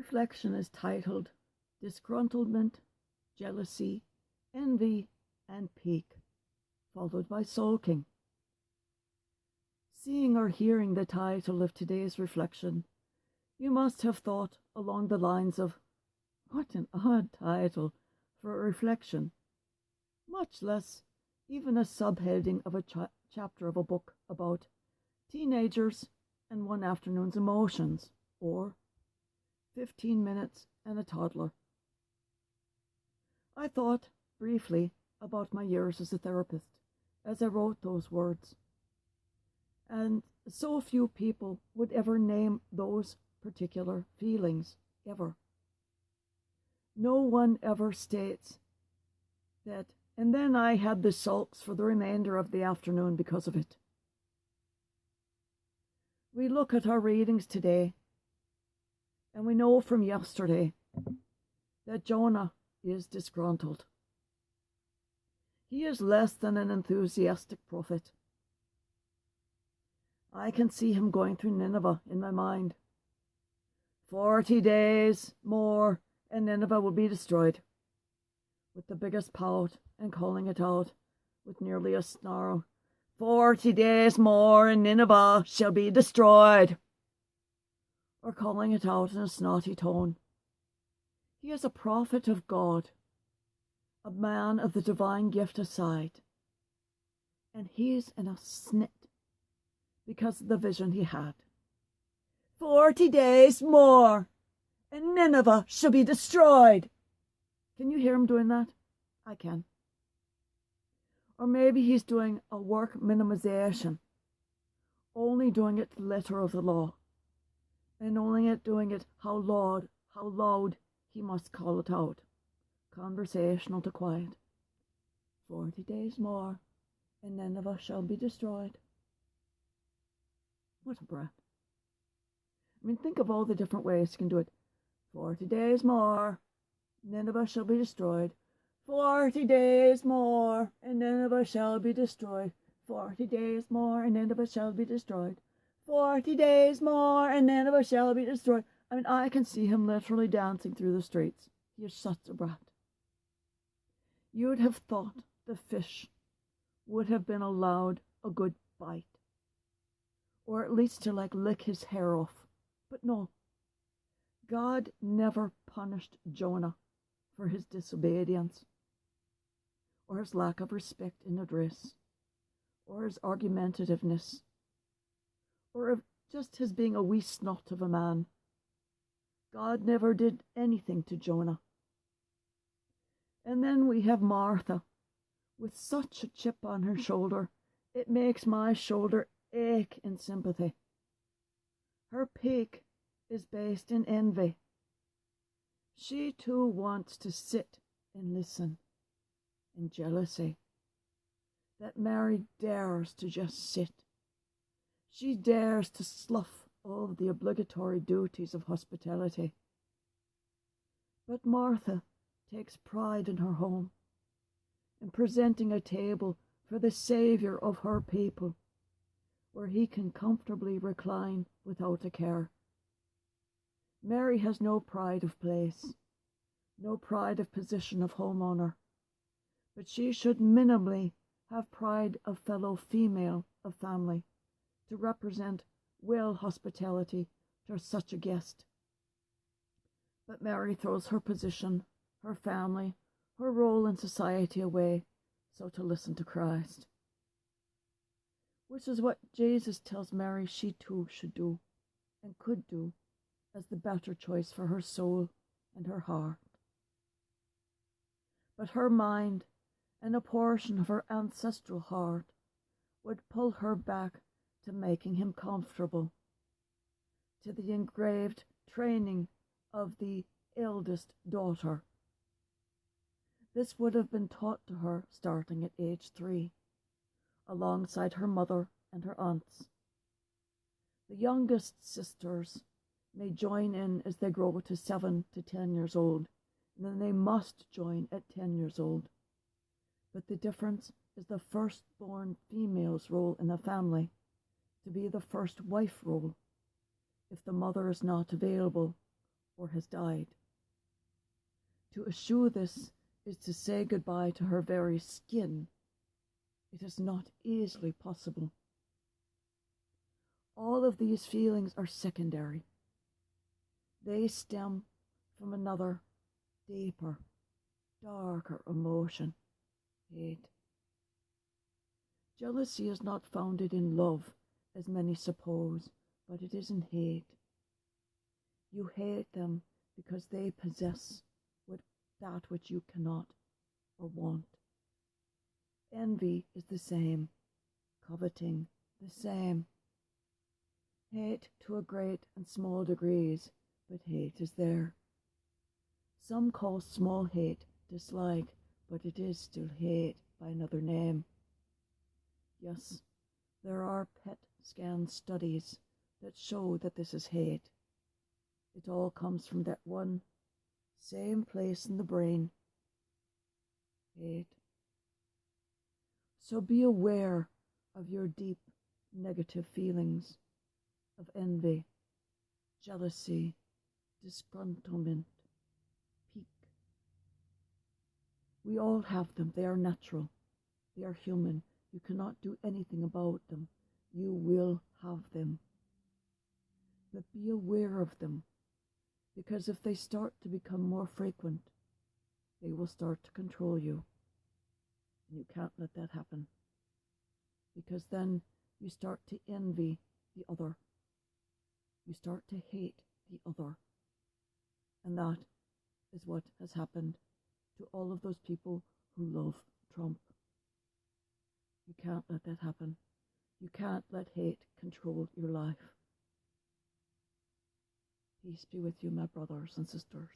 reflection is titled Disgruntlement, Jealousy, Envy, and Pique, followed by Sulking. Seeing or hearing the title of today's reflection, you must have thought along the lines of, what an odd title for a reflection, much less even a subheading of a chapter of a book about teenagers and one afternoon's emotions, or 15 minutes and a toddler. I thought briefly about my years as a therapist as I wrote those words, and so few people would ever name those particular feelings, ever. No one ever states that, and then I had the sulks for the remainder of the afternoon because of it. We look at our readings today, and we know from yesterday that Jonah is disgruntled. He is less than an enthusiastic prophet. I can see him going through Nineveh in my mind. 40 days more and Nineveh will be destroyed, with the biggest pout and calling it out with nearly a snarl. 40 days more and Nineveh shall be destroyed. Or calling it out in a snotty tone. He is a prophet of God, a man of the divine gift aside, and he's in a snit because of the vision he had. 40 days more and Nineveh shall be destroyed. Can you hear him doing that? I can. Or maybe he's doing a work minimization, only doing it to the letter of the law, and only doing it how loud he must call it out. Conversational to quiet. 40 days more and Nineveh shall be destroyed. What a breath. I mean, think of all the different ways you can do it. 40 days more, Nineveh shall be destroyed. 40 days more, and Nineveh shall be destroyed. 40 days more, and Nineveh shall be destroyed. 40 days more, and Nineveh shall be destroyed. I mean, I can see him literally dancing through the streets. He is such a brat. You'd have thought the fish would have been allowed a good bite, or at least to lick his hair off. But no, God never punished Jonah for his disobedience, or his lack of respect in address, or his argumentativeness, or just his being a wee snot of a man. God never did anything to Jonah. And then we have Martha, with such a chip on her shoulder, it makes my shoulder ache in sympathy. Her pique is based in envy. She too wants to sit and listen in jealousy. That Mary dares to just sit. She dares to slough all the obligatory duties of hospitality. But Martha takes pride in her home, in presenting a table for the Saviour of her people, where he can comfortably recline without a care. Mary has no pride of place, no pride of position of homeowner, but she should minimally have pride of fellow female of family to represent well hospitality to such a guest. But Mary throws her position, her family, her role in society away, so to listen to Christ. Which is what Jesus tells Mary she too should do and could do as the better choice for her soul and her heart. But her mind and a portion of her ancestral heart would pull her back to making him comfortable, to the engraved training of the eldest daughter. This would have been taught to her starting at age 3, alongside her mother and her aunts. The youngest sisters may join in as they grow to 7 to 10 years old, and then they must join at 10 years old. But the difference is the firstborn female's role in the family, to be the first wife role, if the mother is not available, or has died. To eschew this is to say goodbye to her very skin. It is not easily possible. All of these feelings are secondary. They stem from another, deeper, darker emotion, hate. Jealousy is not founded in love, as many suppose, but it is in hate. You hate them because they possess that which you cannot or want. Envy is the same, coveting the same. Hate to a great and small degrees, but hate is there. Some call small hate dislike, but it is still hate by another name. Yes, there are PET scan studies that show that this is hate. It all comes from that one same place in the brain, hate. So be aware of your deep negative feelings of envy, jealousy, disgruntlement, pique. We all have them. They are natural. They are human. You cannot do anything about them. You will have them. But be aware of them, because if they start to become more frequent, they will start to control you. And you can't let that happen, because then you start to envy the other. You start to hate the other. And that is what has happened to all of those people who love Trump. You can't let that happen. You can't let hate control your life. Peace be with you, my brothers and sisters.